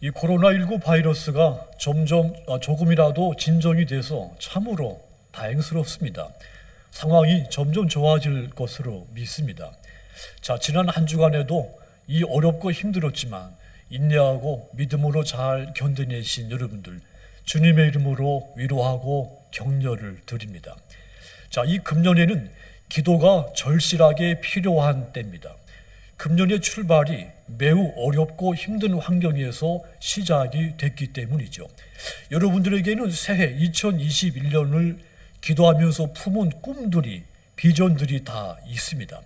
이 코로나19 바이러스가 조금이라도 진정이 돼서 참으로 다행스럽습니다. 상황이 점점 좋아질 것으로 믿습니다. 자, 지난 한 주간에도 이 어렵고 힘들었지만 인내하고 믿음으로 잘 견뎌내신 여러분들, 주님의 이름으로 위로하고 격려를 드립니다. 자, 이 금년에는 기도가 절실하게 필요한 때입니다. 금년의 출발이 매우 어렵고 힘든 환경에서 시작이 됐기 때문이죠. 여러분들에게는 새해 2021년을 기도하면서 품은 꿈들이, 비전들이 다 있습니다.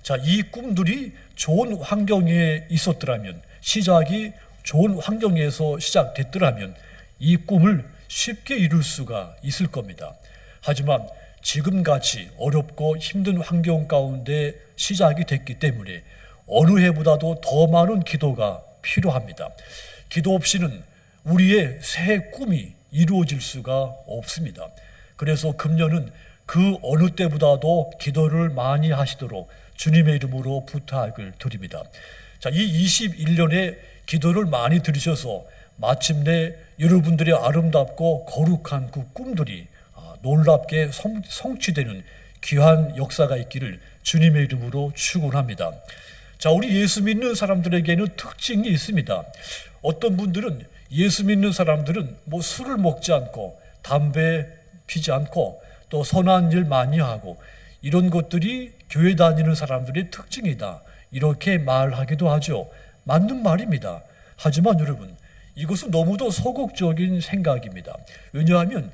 자, 이 꿈들이 좋은 환경에 있었더라면, 시작이 좋은 환경에서 시작됐더라면 이 꿈을 쉽게 이룰 수가 있을 겁니다. 하지만 지금같이 어렵고 힘든 환경 가운데 시작이 됐기 때문에 어느 해보다도 더 많은 기도가 필요합니다. 기도 없이는 우리의 새해 꿈이 이루어질 수가 없습니다. 그래서 금년은 그 어느 때보다도 기도를 많이 하시도록 주님의 이름으로 부탁을 드립니다. 자, 이 21년에 기도를 많이 들으셔서 마침내 여러분들의 아름답고 거룩한 그 꿈들이 놀랍게 성취되는 귀한 역사가 있기를 주님의 이름으로 축원합니다. 자, 우리 예수 믿는 사람들에게는 특징이 있습니다. 어떤 분들은 예수 믿는 사람들은 술을 먹지 않고 담배 피지 않고 또 선한 일 많이 하고 이런 것들이 교회 다니는 사람들의 특징이다, 이렇게 말하기도 하죠. 맞는 말입니다. 하지만 여러분, 이것은 너무도 소극적인 생각입니다. 왜냐하면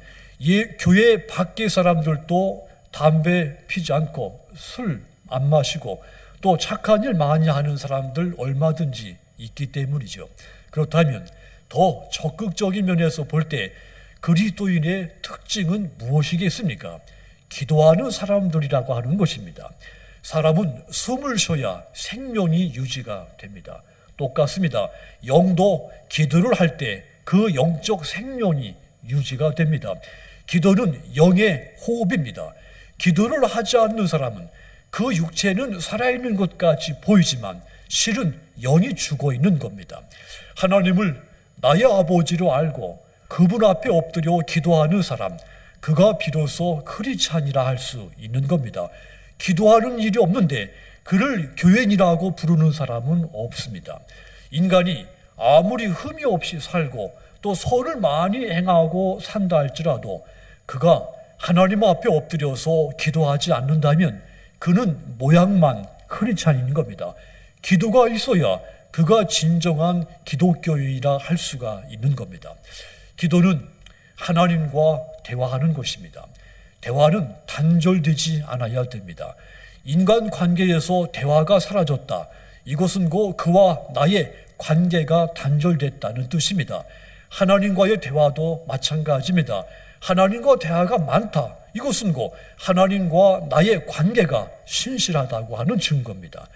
교회 밖의 사람들도 담배 피지 않고 술 안 마시고 또 착한 일 많이 하는 사람들 얼마든지 있기 때문이죠. 그렇다면 더 적극적인 면에서 볼 때 그리스도인의 특징은 무엇이겠습니까? 기도하는 사람들이라고 하는 것입니다. 사람은 숨을 쉬어야 생명이 유지가 됩니다. 똑같습니다. 영도 기도를 할 때 그 영적 생명이 유지가 됩니다. 기도는 영의 호흡입니다. 기도를 하지 않는 사람은 그 육체는 살아있는 것 같이 보이지만 실은 영이 죽어 있는 겁니다. 하나님을 나의 아버지로 알고 그분 앞에 엎드려 기도하는 사람, 그가 비로소 크리스찬이라 할 수 있는 겁니다. 기도하는 일이 없는데 그를 교회인이라고 부르는 사람은 없습니다. 인간이 아무리 흠이 없이 살고 또 선을 많이 행하고 산다 할지라도 그가 하나님 앞에 엎드려서 기도하지 않는다면 그는 모양만 크리스찬인 겁니다. 기도가 있어야 그가 진정한 기독교인이라 할 수가 있는 겁니다. 기도는 하나님과 대화하는 것입니다. 대화는 단절되지 않아야 됩니다. 인간 관계에서 대화가 사라졌다, 이것은 그와 나의 관계가 단절됐다는 뜻입니다. 하나님과의 대화도 마찬가지입니다. 하나님과 대화가 많다, 이것은 하나님과 나의 관계가 신실하다고 하는 증거입니다.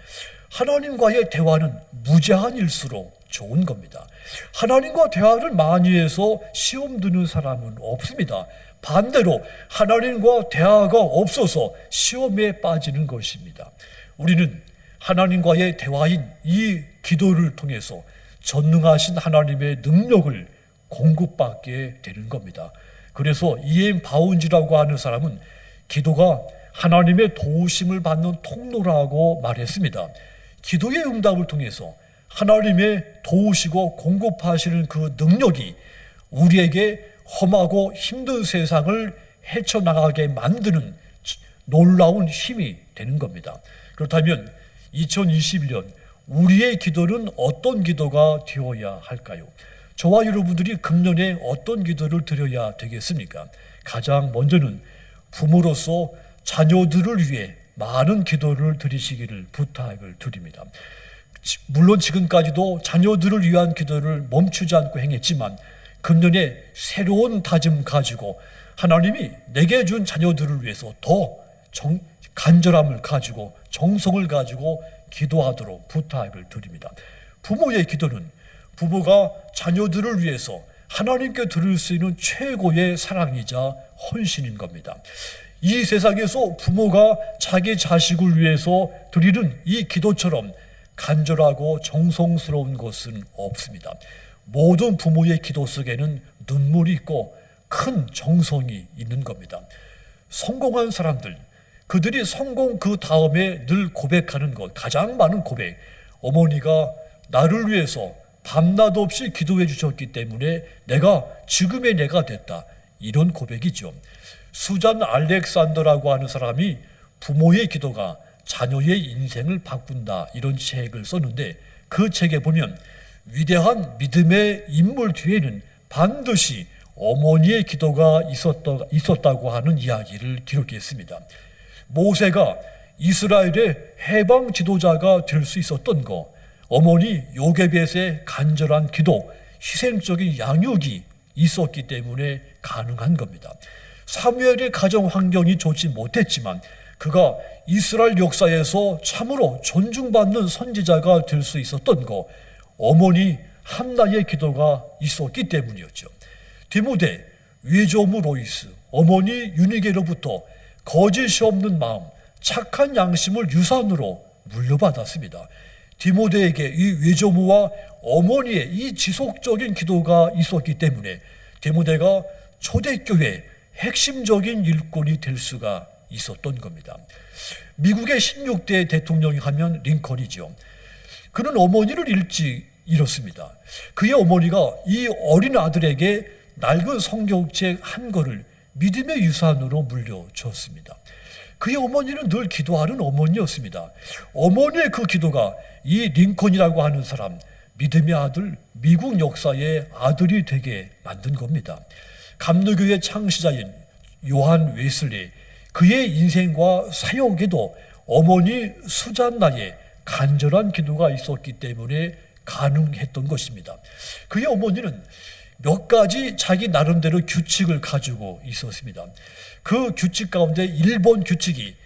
하나님과의 대화는 무제한 일수록 좋은 겁니다. 하나님과 대화를 많이 해서 시험 드는 사람은 없습니다. 반대로 하나님과 대화가 없어서 시험에 빠지는 것입니다. 우리는 하나님과의 대화인 이 기도를 통해서 전능하신 하나님의 능력을 공급받게 되는 겁니다. 그래서 E.M. 바운지라고 하는 사람은 기도가 하나님의 도우심을 받는 통로라고 말했습니다. 기도의 응답을 통해서 하나님의 도우시고 공급하시는 그 능력이 우리에게 험하고 힘든 세상을 헤쳐나가게 만드는 놀라운 힘이 되는 겁니다. 그렇다면 2021년 우리의 기도는 어떤 기도가 되어야 할까요? 저와 여러분들이 금년에 어떤 기도를 드려야 되겠습니까? 가장 먼저는 부모로서 자녀들을 위해 많은 기도를 드리시기를 부탁을 드립니다. 물론 지금까지도 자녀들을 위한 기도를 멈추지 않고 행했지만 금년에 새로운 다짐 가지고 하나님이 내게 준 자녀들을 위해서 더 간절함을 가지고 정성을 가지고 기도하도록 부탁을 드립니다. 부모의 기도는 부모가 자녀들을 위해서 하나님께 드릴 수 있는 최고의 사랑이자 헌신인 겁니다. 이 세상에서 부모가 자기 자식을 위해서 드리는 이 기도처럼 간절하고 정성스러운 것은 없습니다. 모든 부모의 기도 속에는 눈물이 있고 큰 정성이 있는 겁니다. 성공한 사람들, 그들이 성공 그 다음에 늘 고백하는 것, 가장 많은 고백, 어머니가 나를 위해서 밤낮 없이 기도해 주셨기 때문에 내가 지금의 내가 됐다, 이런 고백이죠. 수잔 알렉산더라고 하는 사람이 부모의 기도가 자녀의 인생을 바꾼다, 이런 책을 썼는데, 그 책에 보면 위대한 믿음의 인물 뒤에는 반드시 어머니의 기도가 있었다고 하는 이야기를 기록했습니다. 모세가 이스라엘의 해방 지도자가 될 수 있었던 거, 어머니 요게벳의 간절한 기도, 희생적인 양육이 있었기 때문에 가능한 겁니다. 사무엘의 가정 환경이 좋지 못했지만 그가 이스라엘 역사에서 참으로 존중받는 선지자가 될 수 있었던 거, 어머니 한나의 기도가 있었기 때문이었죠. 디모데, 외조모 로이스, 어머니 유니게로부터 거짓이 없는 마음, 착한 양심을 유산으로 물려받았습니다. 디모데에게 이 외조모와 어머니의 이 지속적인 기도가 있었기 때문에 디모데가 초대교회 핵심적인 일꾼이 될 수가 있었던 겁니다. 미국의 16대 대통령이 하면 링컨이죠. 그는 어머니를 일찍 잃었습니다. 그의 어머니가 이 어린 아들에게 낡은 성경책 한 권을 믿음의 유산으로 물려주었습니다. 그의 어머니는 늘 기도하는 어머니였습니다. 어머니의 그 기도가 이 링컨이라고 하는 사람, 믿음의 아들, 미국 역사의 아들이 되게 만든 겁니다. 감리교회 창시자인 요한 웨슬리, 그의 인생과 사역에도 어머니 수잔나의 간절한 기도가 있었기 때문에 가능했던 것입니다. 그의 어머니는 몇 가지 자기 나름대로 규칙을 가지고 있었습니다. 그 규칙 가운데 1번 규칙이,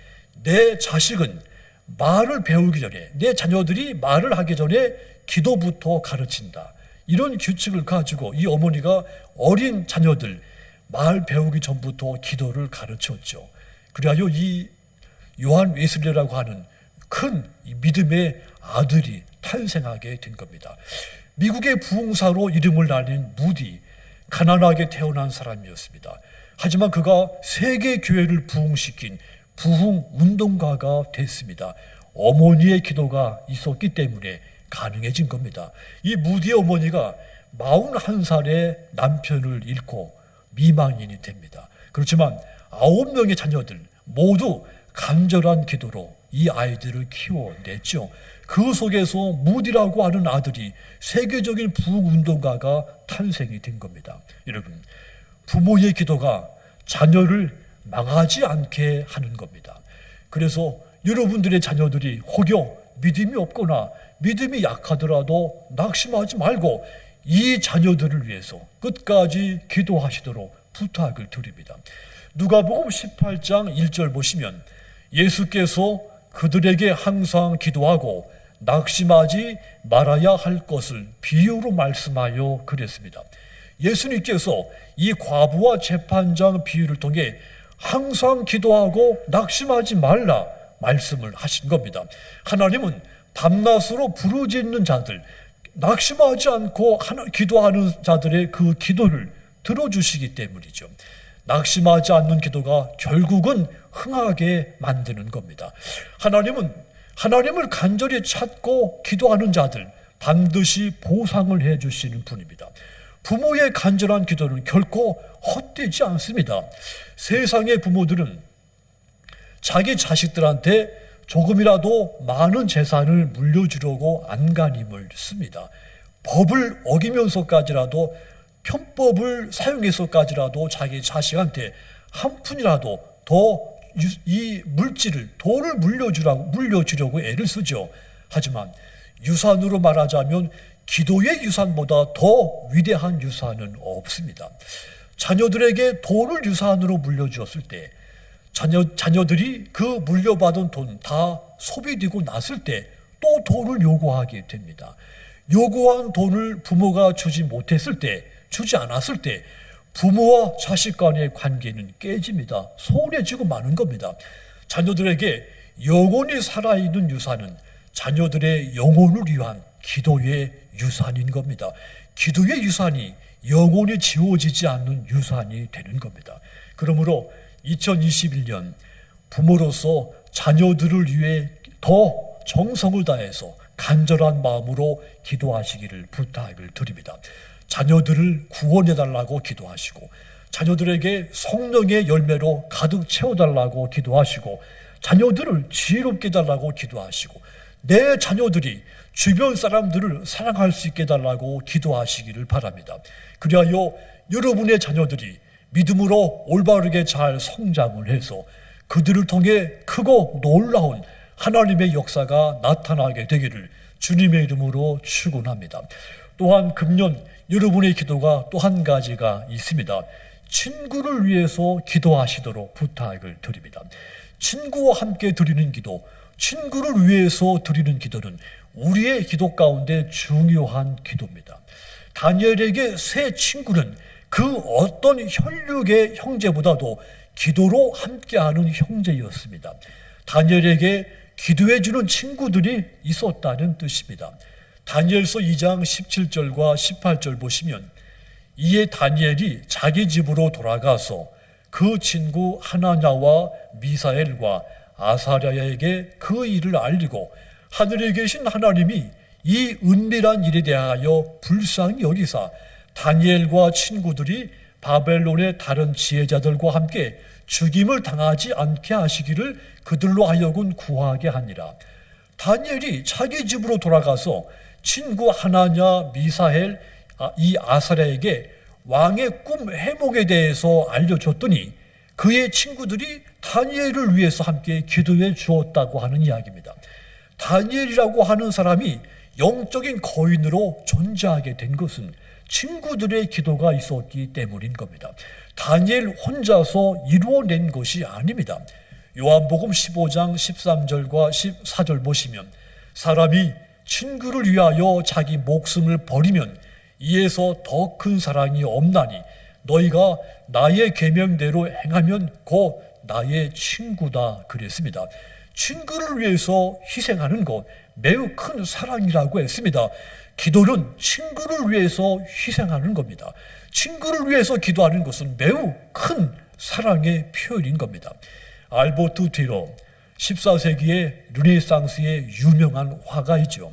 내 자식은 말을 배우기 전에, 내 자녀들이 말을 하기 전에 기도부터 가르친다, 이런 규칙을 가지고 이 어머니가 어린 자녀들 말 배우기 전부터 기도를 가르쳤죠. 그리하여 이 요한 웨슬리라고 하는 큰 믿음의 아들이 탄생하게 된 겁니다. 미국의 부흥사로 이름을 날린 무디, 가난하게 태어난 사람이었습니다. 하지만 그가 세계 교회를 부흥시킨 부흥 운동가가 됐습니다. 어머니의 기도가 있었기 때문에 가능해진 겁니다. 이 무디의 어머니가 41살에 남편을 잃고 미망인이 됩니다. 그렇지만 9명의 자녀들 모두 간절한 기도로 이 아이들을 키워냈죠. 그 속에서 무디라고 하는 아들이 세계적인 부흥운동가가 탄생이 된 겁니다. 여러분, 부모의 기도가 자녀를 망하지 않게 하는 겁니다. 그래서 여러분들의 자녀들이 혹여 믿음이 없거나 믿음이 약하더라도 낙심하지 말고 이 자녀들을 위해서 끝까지 기도하시도록 부탁을 드립니다. 누가복음 18장 1절 보시면 예수께서 그들에게 항상 기도하고 낙심하지 말아야 할 것을 비유로 말씀하여 그랬습니다. 예수님께서 이 과부와 재판장 비유를 통해 항상 기도하고 낙심하지 말라 말씀을 하신 겁니다. 하나님은 밤낮으로 부르짖는 자들, 낙심하지 않고 기도하는 자들의 그 기도를 들어주시기 때문이죠. 낙심하지 않는 기도가 결국은 흥하게 만드는 겁니다. 하나님을 간절히 찾고 기도하는 자들 반드시 보상을 해주시는 분입니다. 부모의 간절한 기도는 결코 헛되지 않습니다. 세상의 부모들은 자기 자식들한테 조금이라도 많은 재산을 물려주려고 안간힘을 씁니다. 법을 어기면서까지라도, 편법을 사용해서까지라도 자기 자식한테 한 푼이라도 더 이 물질을, 돈을 물려주려고 애를 쓰죠. 하지만 유산으로 말하자면 기도의 유산보다 더 위대한 유산은 없습니다. 자녀들에게 돈을 유산으로 물려주었을 때 자녀들이 그 물려받은 돈 다 소비되고 났을 때 또 돈을 요구하게 됩니다. 요구한 돈을 부모가 주지 않았을 때 부모와 자식 간의 관계는 깨집니다. 소원해지고 마는 겁니다. 자녀들에게 영원히 살아있는 유산은 자녀들의 영혼을 위한 기도의 유산인 겁니다. 기도의 유산이 영혼이 지워지지 않는 유산이 되는 겁니다. 그러므로 2021년 부모로서 자녀들을 위해 더 정성을 다해서 간절한 마음으로 기도하시기를 부탁을 드립니다. 자녀들을 구원해달라고 기도하시고, 자녀들에게 성령의 열매로 가득 채워달라고 기도하시고, 자녀들을 지혜롭게 해달라고 기도하시고, 내 자녀들이 주변 사람들을 사랑할 수 있게 해달라고 기도하시기를 바랍니다. 그리하여 여러분의 자녀들이 믿음으로 올바르게 잘 성장을 해서 그들을 통해 크고 놀라운 하나님의 역사가 나타나게 되기를 주님의 이름으로 축원합니다. 또한 금년 여러분의 기도가 또 한 가지가 있습니다. 친구를 위해서 기도하시도록 부탁을 드립니다. 친구와 함께 드리는 기도, 친구를 위해서 드리는 기도는 우리의 기도 가운데 중요한 기도입니다. 다니엘에게 새 친구는 그 어떤 혈육의 형제보다도 기도로 함께하는 형제였습니다. 다니엘에게 기도해주는 친구들이 있었다는 뜻입니다. 다니엘서 2장 17절과 18절 보시면, 이에 다니엘이 자기 집으로 돌아가서 그 친구 하나냐와 미사엘과 아사랴에게 그 일을 알리고, 하늘에 계신 하나님이 이 은밀한 일에 대하여 불쌍히 여기사 다니엘과 친구들이 바벨론의 다른 지혜자들과 함께 죽임을 당하지 않게 하시기를 그들로 하여금 구하게 하니라. 다니엘이 자기 집으로 돌아가서 친구 하나냐, 미사엘, 이 아사랴에게 왕의 꿈 해몽에 대해서 알려줬더니 그의 친구들이 다니엘을 위해서 함께 기도해 주었다고 하는 이야기입니다. 다니엘이라고 하는 사람이 영적인 거인으로 존재하게 된 것은 친구들의 기도가 있었기 때문인 겁니다. 다니엘 혼자서 이루어낸 것이 아닙니다. 요한복음 15장 13절과 14절 보시면, 사람이 친구를 위하여 자기 목숨을 버리면 이에서 더 큰 사랑이 없나니 너희가 나의 계명대로 행하면 곧 나의 친구다 그랬습니다. 친구를 위해서 희생하는 것 매우 큰 사랑이라고 했습니다. 기도는 친구를 위해서 희생하는 겁니다. 친구를 위해서 기도하는 것은 매우 큰 사랑의 표현인 겁니다. 알보트 뒤로 14세기의 르네상스의 유명한 화가이죠.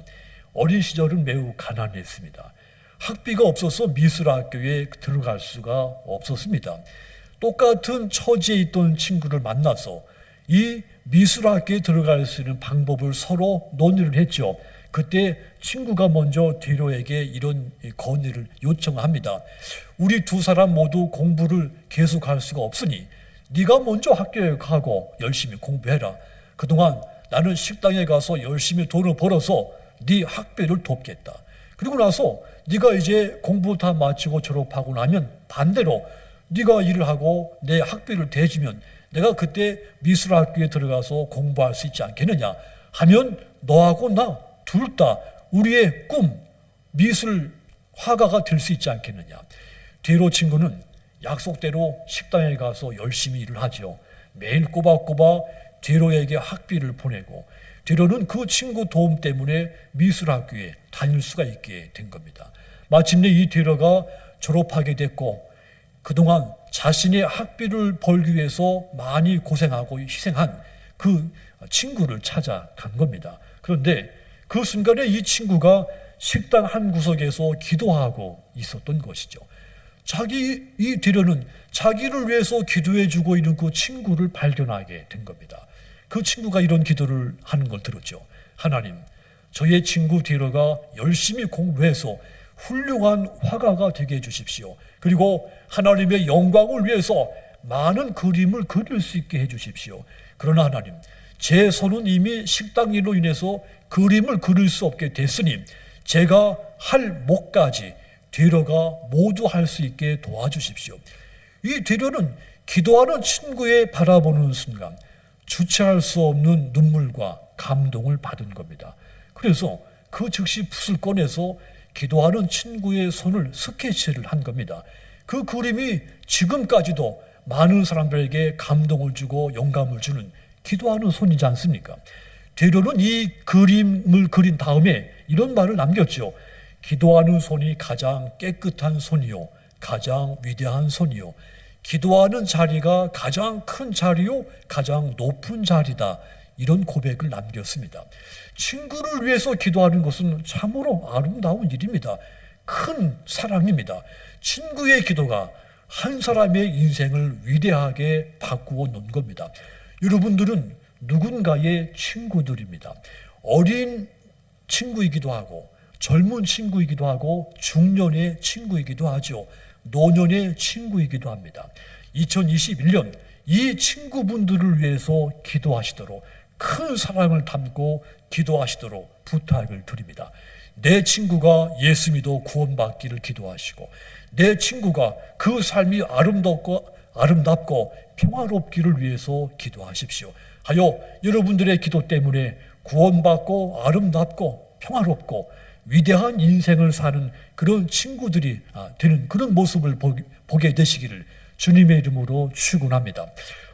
어린 시절은 매우 가난했습니다. 학비가 없어서 미술학교에 들어갈 수가 없었습니다. 똑같은 처지에 있던 친구를 만나서 이 미술학교에 들어갈 수 있는 방법을 서로 논의를 했죠. 그때 친구가 먼저 뒤로에게 이런 건의를 요청합니다. 우리 두 사람 모두 공부를 계속할 수가 없으니 네가 먼저 학교에 가고 열심히 공부해라. 그동안 나는 식당에 가서 열심히 돈을 벌어서 네 학비를 돕겠다. 그리고 나서 네가 이제 공부 다 마치고 졸업하고 나면 반대로 네가 일을 하고 내 학비를 대주면 내가 그때 미술학교에 들어가서 공부할 수 있지 않겠느냐 하면 너하고 나 둘 다 우리의 꿈, 미술 화가가 될 수 있지 않겠느냐. 뒤로 친구는 약속대로 식당에 가서 열심히 일을 하죠. 매일 꼬박꼬박 뒤로에게 학비를 보내고, 뒤로는 그 친구 도움 때문에 미술학교에 다닐 수가 있게 된 겁니다. 마침내 이 뒤로가 졸업하게 됐고, 그동안 자신의 학비를 벌기 위해서 많이 고생하고 희생한 그 친구를 찾아간 겁니다. 그런데 그 순간에 이 친구가 식당 한 구석에서 기도하고 있었던 것이죠. 이 뒤로는 자기를 위해서 기도해 주고 있는 그 친구를 발견하게 된 겁니다. 그 친구가 이런 기도를 하는 걸 들었죠. 하나님, 저의 친구 뒤로가 열심히 공부해서 훌륭한 화가가 되게 해주십시오. 그리고 하나님의 영광을 위해서 많은 그림을 그릴 수 있게 해주십시오. 그러나 하나님, 제 손은 이미 식당 일로 인해서 그림을 그릴 수 없게 됐으니 제가 할 목까지 뒤로가 모두 할 수 있게 도와주십시오. 이 뒤로는 기도하는 친구의 바라보는 순간 주체할 수 없는 눈물과 감동을 받은 겁니다. 그래서 그 즉시 붓을 꺼내서 기도하는 친구의 손을 스케치를 한 겁니다. 그 그림이 지금까지도 많은 사람들에게 감동을 주고 영감을 주는 기도하는 손이지 않습니까? 되려는 이 그림을 그린 다음에 이런 말을 남겼죠. 기도하는 손이 가장 깨끗한 손이요, 가장 위대한 손이요, 기도하는 자리가 가장 큰 자리요, 가장 높은 자리다. 이런 고백을 남겼습니다. 친구를 위해서 기도하는 것은 참으로 아름다운 일입니다. 큰 사랑입니다. 친구의 기도가 한 사람의 인생을 위대하게 바꾸어 놓은 겁니다. 여러분들은 누군가의 친구들입니다. 어린 친구이기도 하고, 젊은 친구이기도 하고, 중년의 친구이기도 하죠. 노년의 친구이기도 합니다. 2021년 이 친구분들을 위해서 기도하시도록, 큰 사랑을 담고 기도하시도록 부탁을 드립니다. 내 친구가 예수 믿어 구원받기를 기도하시고, 내 친구가 그 삶이 아름답고 평화롭기를 위해서 기도하십시오. 하여 여러분들의 기도 때문에 구원받고 아름답고 평화롭고 위대한 인생을 사는 그런 친구들이 되는 그런 모습을 보게 되시기를 주님의 이름으로 축원합니다.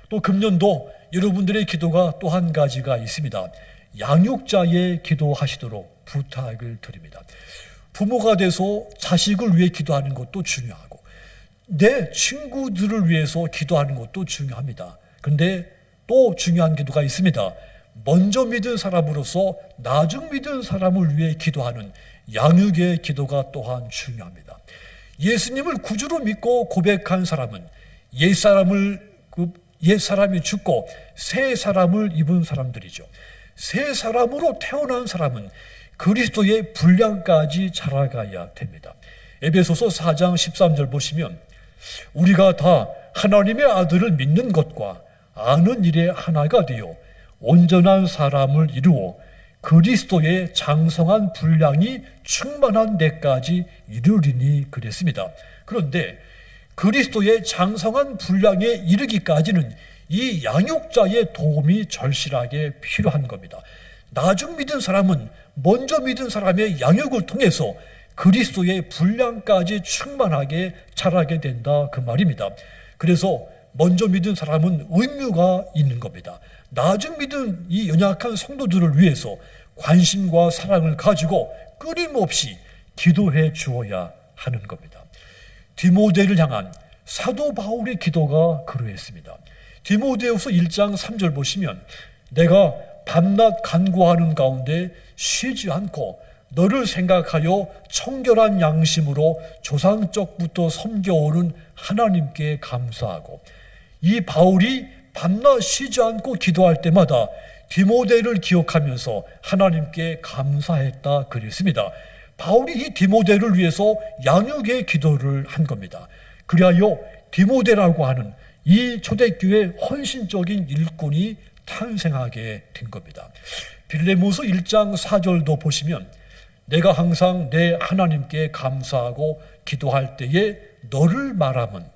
또 금년도 여러분들의 기도가 또 한 가지가 있습니다. 양육자의 기도하시도록 부탁을 드립니다. 부모가 돼서 자식을 위해 기도하는 것도 중요하고, 내 친구들을 위해서 기도하는 것도 중요합니다. 그런데 또 중요한 기도가 있습니다. 먼저 믿은 사람으로서 나중 믿은 사람을 위해 기도하는 양육의 기도가 또한 중요합니다. 예수님을 구주로 믿고 고백한 사람은 옛사람이 죽고 새 사람을 입은 사람들이죠. 새 사람으로 태어난 사람은 그리스도의 분량까지 자라가야 됩니다. 에베소서 4장 13절 보시면, 우리가 다 하나님의 아들을 믿는 것과 아는 일에 하나가 되어 온전한 사람을 이루어 그리스도의 장성한 분량이 충만한 데까지 이르리니 그랬습니다. 그런데 그리스도의 장성한 분량에 이르기까지는 이 양육자의 도움이 절실하게 필요한 겁니다. 나중 믿은 사람은 먼저 믿은 사람의 양육을 통해서 그리스도의 분량까지 충만하게 자라게 된다, 그 말입니다. 그래서 먼저 믿은 사람은 의무가 있는 겁니다. 나중 믿은 이 연약한 성도들을 위해서 관심과 사랑을 가지고 끊임없이 기도해 주어야 하는 겁니다. 디모데를 향한 사도 바울의 기도가 그러했습니다. 디모데후서 1장 3절 보시면, 내가 밤낮 간구하는 가운데 쉬지 않고 너를 생각하여 청결한 양심으로 조상적부터 섬겨오는 하나님께 감사하고, 이 바울이 밤낮 쉬지 않고 기도할 때마다 디모데를 기억하면서 하나님께 감사했다 그랬습니다. 바울이 이 디모데를 위해서 양육의 기도를 한 겁니다. 그리하여 디모데라고 하는 이 초대교회 헌신적인 일꾼이 탄생하게 된 겁니다. 빌레모서 1장 4절도 보시면, 내가 항상 내 하나님께 감사하고 기도할 때에 너를 말하면,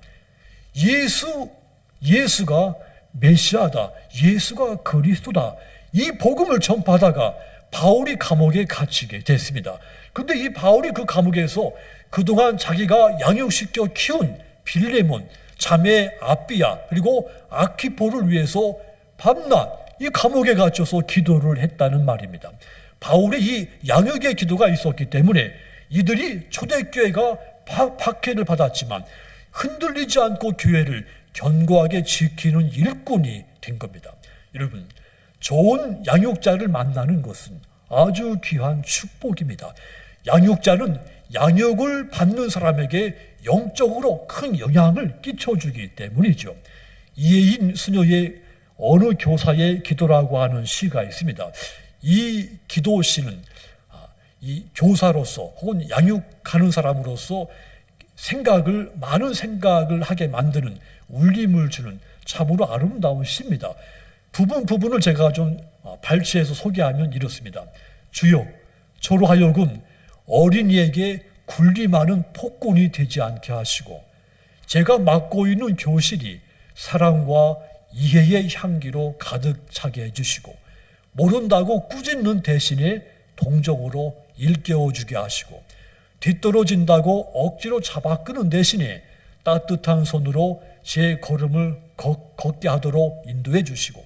예수가 메시아다, 예수가 그리스도다, 이 복음을 전파하다가 바울이 감옥에 갇히게 됐습니다. 그런데 이 바울이 그 감옥에서 그동안 자기가 양육시켜 키운 빌레몬, 자매 아비야, 그리고 아키포를 위해서 밤낮 이 감옥에 갇혀서 기도를 했다는 말입니다. 바울의 이 양육의 기도가 있었기 때문에 이들이 초대교회가 박해를 받았지만 흔들리지 않고 교회를 견고하게 지키는 일꾼이 된 겁니다. 여러분, 좋은 양육자를 만나는 것은 아주 귀한 축복입니다. 양육자는 양육을 받는 사람에게 영적으로 큰 영향을 끼쳐주기 때문이죠. 이혜인 수녀의 어느 교사의 기도라고 하는 시가 있습니다. 이 기도시는 이 교사로서 혹은 양육하는 사람으로서 많은 생각을 하게 만드는 울림을 주는 참으로 아름다운 시입니다. 부분을 제가 좀 발췌해서 소개하면 이렇습니다. 주여, 저로 하여금 어린이에게 군림하는 폭군이 되지 않게 하시고, 제가 맡고 있는 교실이 사랑과 이해의 향기로 가득 차게 해주시고, 모른다고 꾸짖는 대신에 동정으로 일깨워주게 하시고, 뒤떨어진다고 억지로 잡아끄는 대신에 따뜻한 손으로 제 걸음을 걷게 하도록 인도해 주시고,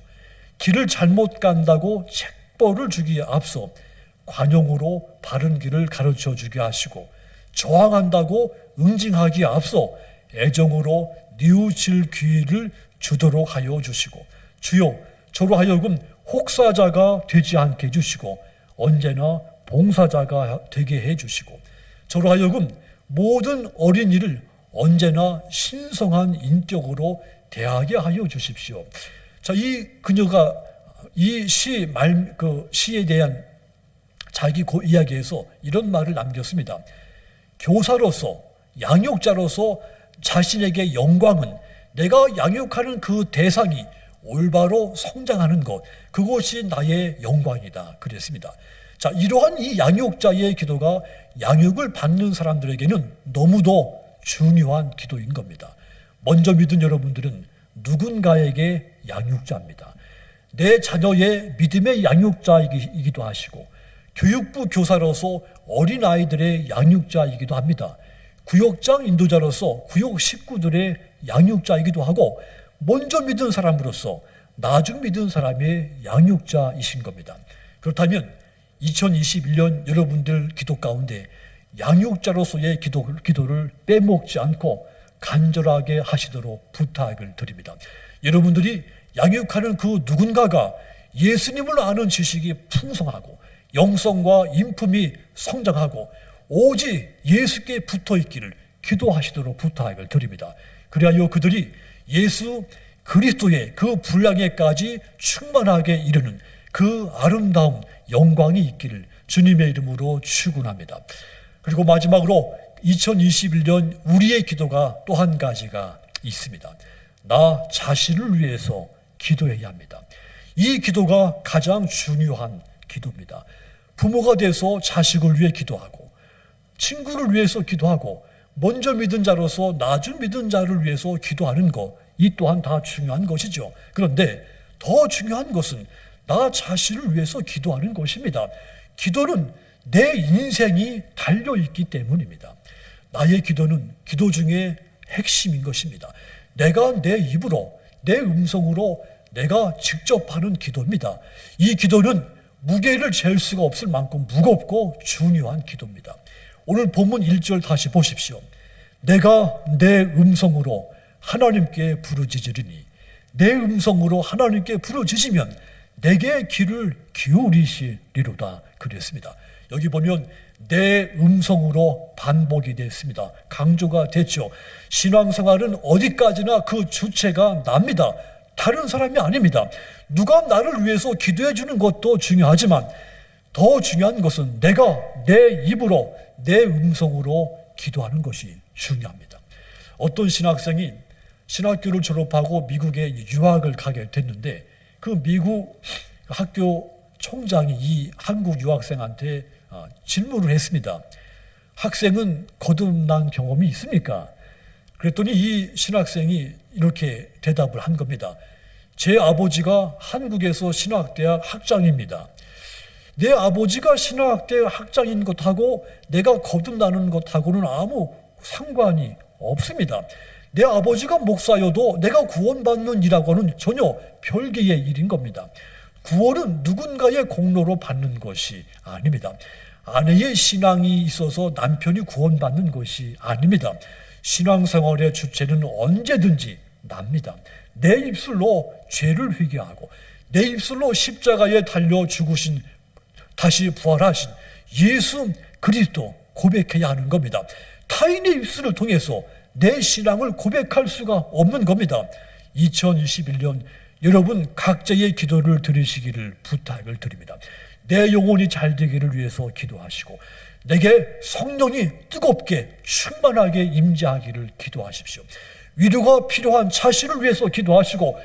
길을 잘못 간다고 탁벌을 주기에 앞서 관용으로 바른 길을 가르쳐 주게 하시고, 저항한다고 응징하기에 앞서 애정으로 뉘우칠 기회를 주도록 하여 주시고, 주여 저로 하여금 혹사자가 되지 않게 해주시고 언제나 봉사자가 되게 해주시고, 저로 하여금 모든 어린이를 언제나 신성한 인격으로 대하게 하여 주십시오. 자, 이 그녀가 이 시에 대한 자기 이야기에서 이런 말을 남겼습니다. 교사로서, 양육자로서 자신에게 영광은 내가 양육하는 그 대상이 올바로 성장하는 것, 그것이 나의 영광이다 그랬습니다. 자, 이러한 이 양육자의 기도가 양육을 받는 사람들에게는 너무도 중요한 기도인 겁니다. 먼저 믿은 여러분들은 누군가에게 양육자입니다. 내 자녀의 믿음의 양육자이기도 하시고, 교육부 교사로서 어린아이들의 양육자이기도 합니다. 구역장 인도자로서 구역 식구들의 양육자이기도 하고, 먼저 믿은 사람으로서 나중 믿은 사람의 양육자이신 겁니다. 그렇다면 2021년 여러분들 기도 가운데 양육자로서의 기도를 빼먹지 않고 간절하게 하시도록 부탁을 드립니다. 여러분들이 양육하는 그 누군가가 예수님을 아는 지식이 풍성하고 영성과 인품이 성장하고 오직 예수께 붙어 있기를 기도하시도록 부탁을 드립니다. 그리하여 그들이 예수 그리스도의 그 분량에까지 충만하게 이르는 그 아름다운 영광이 있기를 주님의 이름으로 축원합니다. 그리고 마지막으로 2021년 우리의 기도가 또 한 가지가 있습니다. 나 자신을 위해서 기도해야 합니다. 이 기도가 가장 중요한 기도입니다. 부모가 돼서 자식을 위해 기도하고, 친구를 위해서 기도하고, 먼저 믿은 자로서 나중 믿은 자를 위해서 기도하는 것, 이 또한 다 중요한 것이죠. 그런데 더 중요한 것은 나 자신을 위해서 기도하는 것입니다. 기도는 내 인생이 달려있기 때문입니다. 나의 기도는 기도 중에 핵심인 것입니다. 내가 내 입으로, 내 음성으로 내가 직접 하는 기도입니다. 이 기도는 무게를 잴 수가 없을 만큼 무겁고 중요한 기도입니다. 오늘 본문 1절 다시 보십시오. 내가 내 음성으로 하나님께 부르짖으리니, 내 음성으로 하나님께 부르짖으면 내게 귀를 기울이시리로다 그랬습니다. 여기 보면 내 음성으로 반복이 됐습니다. 강조가 됐죠. 신앙생활은 어디까지나 그 주체가 납니다. 다른 사람이 아닙니다. 누가 나를 위해서 기도해 주는 것도 중요하지만 더 중요한 것은 내가 내 입으로, 내 음성으로 기도하는 것이 중요합니다. 어떤 신학생이 신학교를 졸업하고 미국에 유학을 가게 됐는데, 그 미국 학교 총장이 이 한국 유학생한테 질문을 했습니다. 학생은 거듭난 경험이 있습니까? 그랬더니 이 신학생이 이렇게 대답을 한 겁니다. 제 아버지가 한국에서 신학대학 학장입니다. 내 아버지가 신학대학 학장인 것하고 내가 거듭나는 것하고는 아무 상관이 없습니다. 내 아버지가 목사여도 내가 구원받는 일하고는 전혀 별개의 일인 겁니다. 구원은 누군가의 공로로 받는 것이 아닙니다. 아내의 신앙이 있어서 남편이 구원받는 것이 아닙니다. 신앙생활의 주체는 언제든지 납니다. 내 입술로 죄를 회개하고 내 입술로 십자가에 달려 죽으신, 다시 부활하신 예수 그리스도 고백해야 하는 겁니다. 타인의 입술을 통해서 내 신앙을 고백할 수가 없는 겁니다. 2021년 여러분 각자의 기도를 드리시기를 부탁을 드립니다. 내 영혼이 잘 되기를 위해서 기도하시고, 내게 성령이 뜨겁게 충만하게 임재하기를 기도하십시오. 위로가 필요한 자신을 위해서 기도하시고,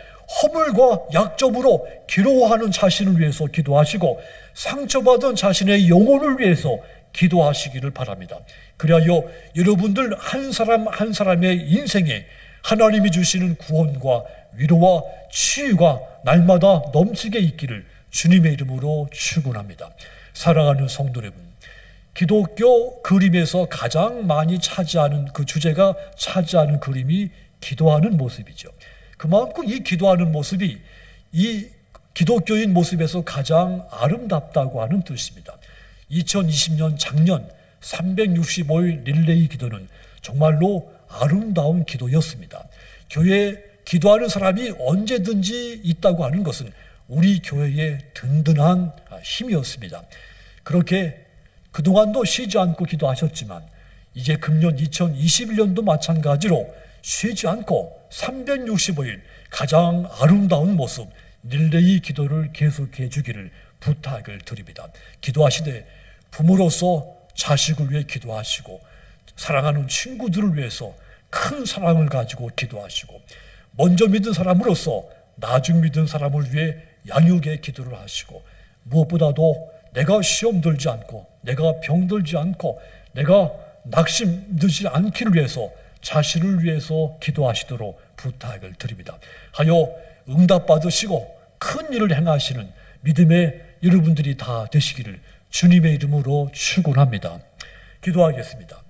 허물과 약점으로 괴로워하는 자신을 위해서 기도하시고, 상처받은 자신의 영혼을 위해서 기도하시기를 바랍니다. 그리하여 여러분들 한 사람 한 사람의 인생에 하나님이 주시는 구원과 위로와 치유가 날마다 넘치게 있기를 주님의 이름으로 축원합니다. 사랑하는 성도 여러분, 기독교 그림에서 가장 많이 차지하는 그 주제가 차지하는 그림이 기도하는 모습이죠. 그만큼 이 기도하는 모습이 이 기독교인 모습에서 가장 아름답다고 하는 뜻입니다. 2020년 작년 365일 릴레이 기도는 정말로 아름다운 기도였습니다. 교회에 기도하는 사람이 언제든지 있다고 하는 것은 우리 교회의 든든한 힘이었습니다. 그렇게 그동안도 쉬지 않고 기도하셨지만 이제 금년 2021년도 마찬가지로 쉬지 않고 365일 가장 아름다운 모습 릴레이 기도를 계속해 주기를 부탁을 드립니다. 기도하시되 부모로서 자식을 위해 기도하시고 사랑하는 친구들을 위해서 큰 사랑을 가지고 기도하시고 먼저 믿은 사람으로서 나중 믿은 사람을 위해 양육의 기도를 하시고 무엇보다도 내가 시험 들지 않고 내가 병들지 않고 내가 낙심되지 않기를 위해서 자신을 위해서 기도하시도록 부탁을 드립니다. 하여 응답받으시고 큰 일을 행하시는 믿음의 여러분들이 다 되시기를 주님의 이름으로 축원합니다. 기도하겠습니다.